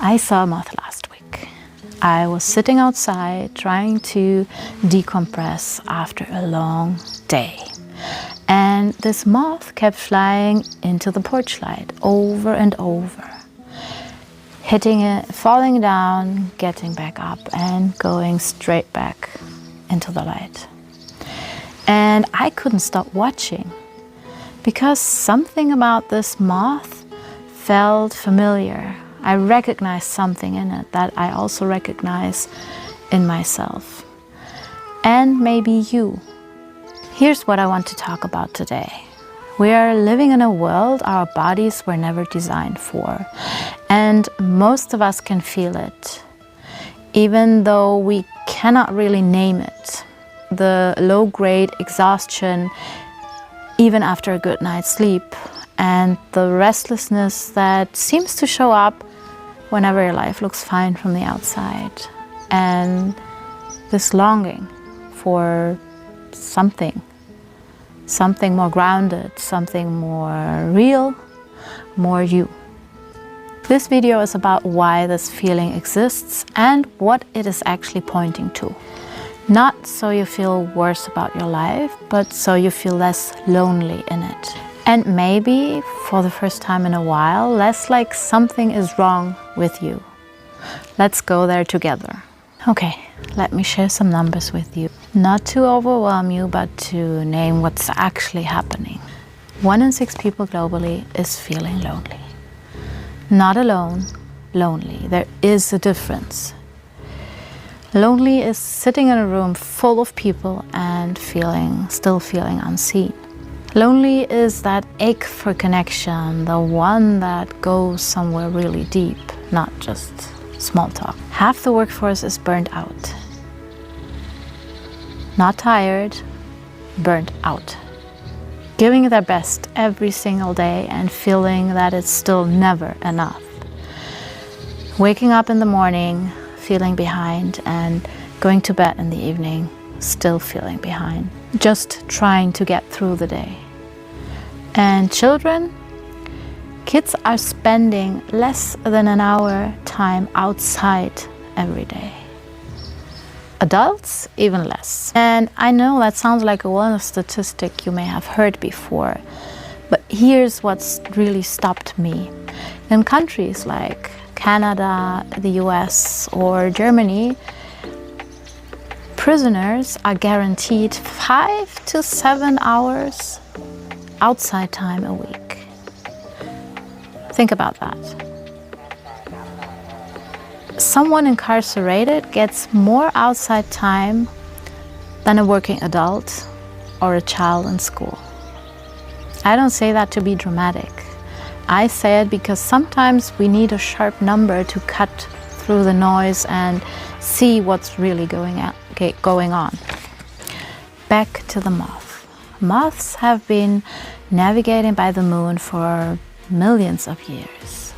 I saw a moth last week. I was sitting outside trying to decompress after a long day. And this moth kept flying into the porch light over and over, hitting it, falling down, getting back up, and going straight back into the light. And I couldn't stop watching because something about this moth felt familiar. I recognized something in it that I also recognize in myself. And maybe you. Here's what I want to talk about today. We are living in a world our bodies were never designed for. And most of us can feel it, even though we cannot really name it. The low-grade exhaustion, even after a good night's sleep, and the restlessness that seems to show up whenever your life looks fine from the outside, and this longing for something more grounded, something more real, more you. This video is about why this feeling exists and what it is actually pointing to. Not so you feel worse about your life, but so you feel less lonely in it. And maybe, for the first time in a while, less like something is wrong with you. Let's go there together. Okay, let me share some numbers with you. Not to overwhelm you, but to name what's actually happening. 1 in 6 people globally is feeling lonely. Not alone, lonely. There is a difference. Lonely is sitting in a room full of people and still feeling unseen. Lonely is that ache for connection, the one that goes somewhere really deep, not just small talk. Half the workforce is burnt out. Not tired, burnt out. Giving their best every single day and feeling that it's still never enough. Waking up in the morning, feeling behind, and going to bed in the evening, still feeling behind. Just trying to get through the day. And kids are spending less than an hour time outside every day. Adults, even less. And I know that sounds like a statistic you may have heard before, but here's what's really stopped me. In countries like Canada, the US, or Germany, prisoners are guaranteed 5 to 7 hours outside time a week. Think about that. Someone incarcerated gets more outside time than a working adult or a child in school. I don't say that to be dramatic. I say it because sometimes we need a sharp number to cut through the noise and see what's really going on. Back to the moth. Moths have been navigating by the moon for millions of years.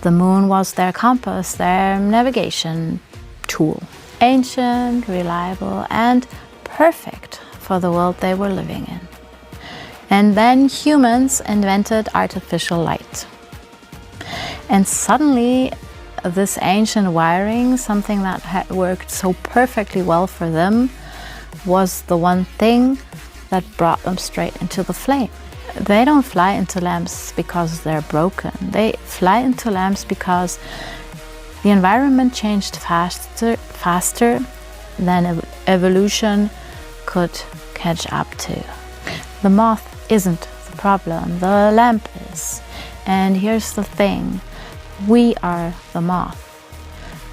The moon was their compass, their navigation tool. Ancient, reliable, and perfect for the world they were living in. And then humans invented artificial light. And suddenly, this ancient wiring, something that had worked so perfectly well for them, was the one thing that brought them straight into the flame. They don't fly into lamps because they're broken. They fly into lamps because the environment changed faster than evolution could catch up to. The moth isn't the problem, the lamp is. And here's the thing, we are the moth,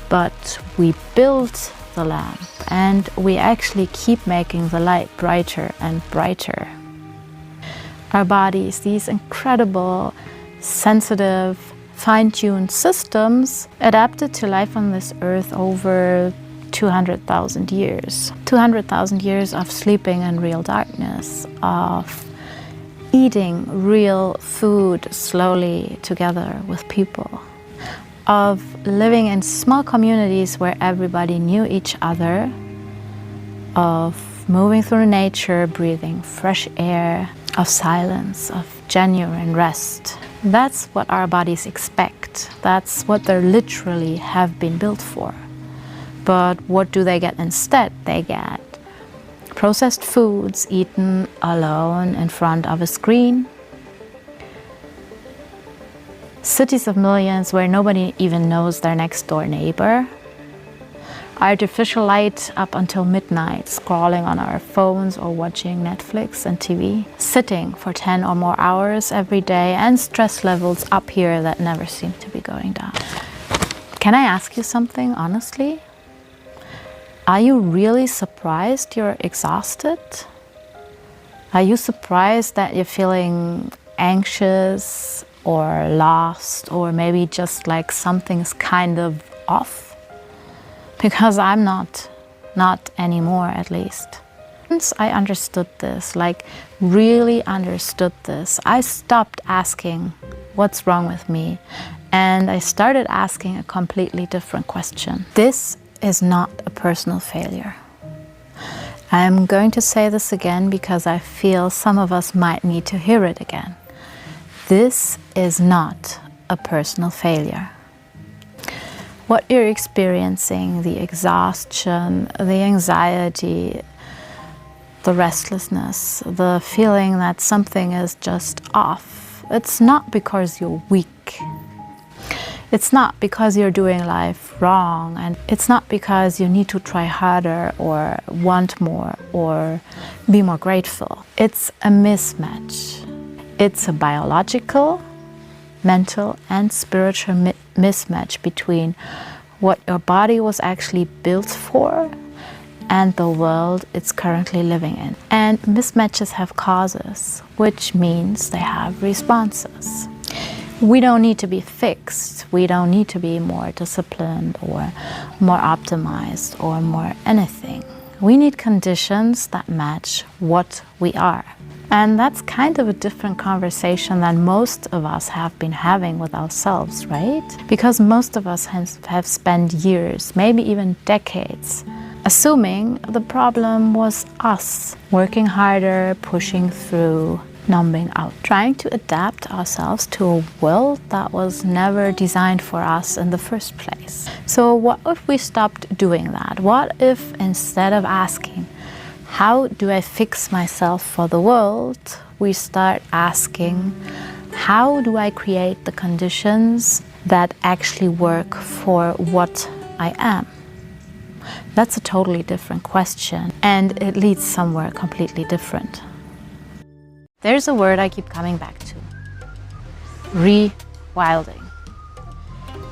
but we built the lamp and we actually keep making the light brighter and brighter. Our bodies, these incredible, sensitive, fine-tuned systems, adapted to life on this earth over 200,000 years. 200,000 years of sleeping in real darkness, of eating real food slowly together with people, of living in small communities where everybody knew each other, of moving through nature, breathing fresh air, of silence, of genuine rest. That's what our bodies expect. great. That's what they literally have been built for. But what do they get instead? They get processed foods eaten alone in front of a screen. Cities of millions where nobody even knows their next door neighbor. Artificial light up until midnight, scrolling on our phones or watching Netflix and TV. Sitting for 10 or more hours every day, and stress levels up here that never seem to be going down. Can I ask you something honestly? Are you really surprised you're exhausted? Are you surprised that you're feeling anxious or lost, or maybe just like something's kind of off? Because I'm not anymore, at least. Once I understood this, like really understood this, I stopped asking what's wrong with me, and I started asking a completely different question. This is not a personal failure. I'm going to say this again because I feel some of us might need to hear it again. This is not a personal failure. What you're experiencing, the exhaustion, the anxiety, the restlessness, the feeling that something is just off, it's not because you're weak. It's not because you're doing life wrong, and it's not because you need to try harder or want more or be more grateful. It's a mismatch. It's a biological, mental and spiritual mismatch between what your body was actually built for and the world it's currently living in. And mismatches have causes, which means they have responses. We don't need to be fixed. We don't need to be more disciplined or more optimized or more anything. We need conditions that match what we are. And that's kind of a different conversation than most of us have been having with ourselves, right? Because most of us have spent years, maybe even decades, assuming the problem was us, working harder, pushing through, numbing out, trying to adapt ourselves to a world that was never designed for us in the first place. So what if we stopped doing that? What if instead of asking, how do I fix myself for the world, we start asking, how do I create the conditions that actually work for what I am? That's a totally different question, and it leads somewhere completely different. There's a word I keep coming back to: rewilding.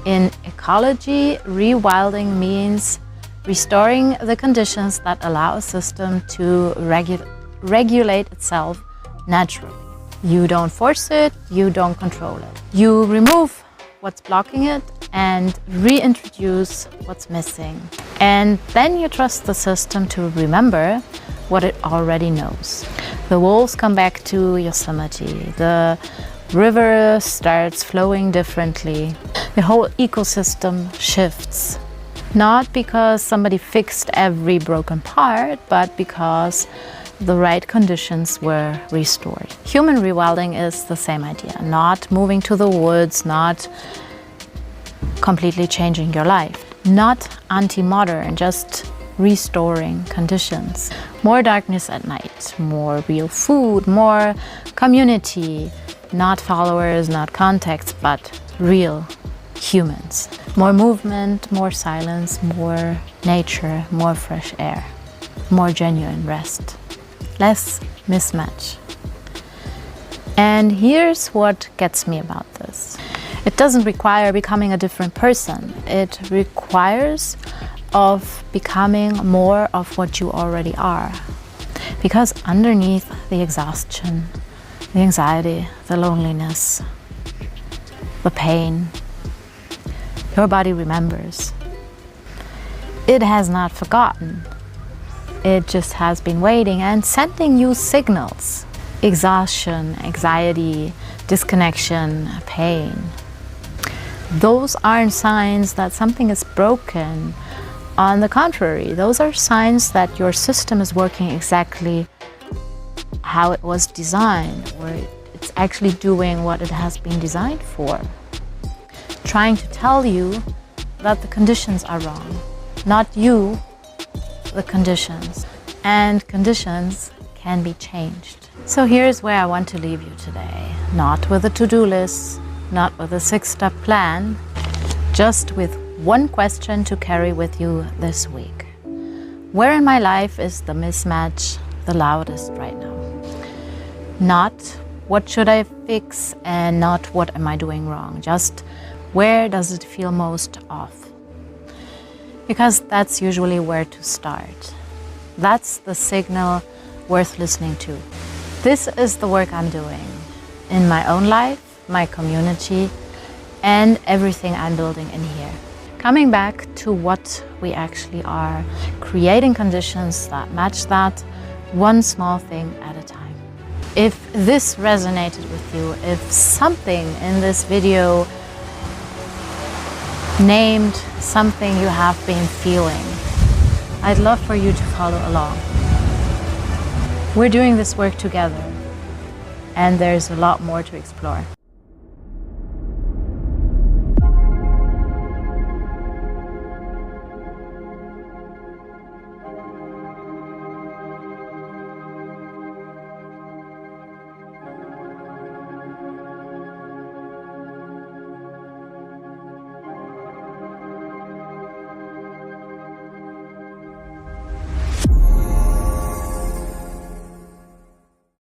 In ecology, rewilding means restoring the conditions that allow a system to regulate itself naturally. You don't force it, you don't control it. You remove what's blocking it and reintroduce what's missing. And then you trust the system to remember what it already knows. The wolves come back to Yosemite. The river starts flowing differently. The whole ecosystem shifts. Not because somebody fixed every broken part, but because the right conditions were restored. Human rewilding is the same idea. Not moving to the woods, not completely changing your life. Not anti-modern, just restoring conditions. More darkness at night, more real food, more community. Not followers, not contacts, but real humans. More movement, more silence, more nature, more fresh air, more genuine rest, less mismatch. And here's what gets me about this. It doesn't require becoming a different person. It requires of becoming more of what you already are. Because underneath the exhaustion, the anxiety, the loneliness, the pain, your body remembers. It has not forgotten. It just has been waiting and sending you signals. Exhaustion, anxiety, disconnection, pain. Those aren't signs that something is broken. On the contrary, those are signs that your system is working exactly how it was designed, or it's actually doing what it has been designed for. trying to tell you that the conditions are wrong. Not you, the conditions. And conditions can be changed. So here's where I want to leave you today. Not with a to-do list, not with a 6-step plan, just with one question to carry with you this week. Where in my life is the mismatch the loudest right now? Not what should I fix and not what am I doing wrong. Just where does it feel most off? Because that's usually where to start. That's the signal worth listening to. This is the work I'm doing in my own life, my community, and everything I'm building in here. Coming back to what we actually are, creating conditions that match that, one small thing at a time. If this resonated with you, if something in this video named something you have been feeling, I'd love for you to follow along. We're doing this work together, and there's a lot more to explore.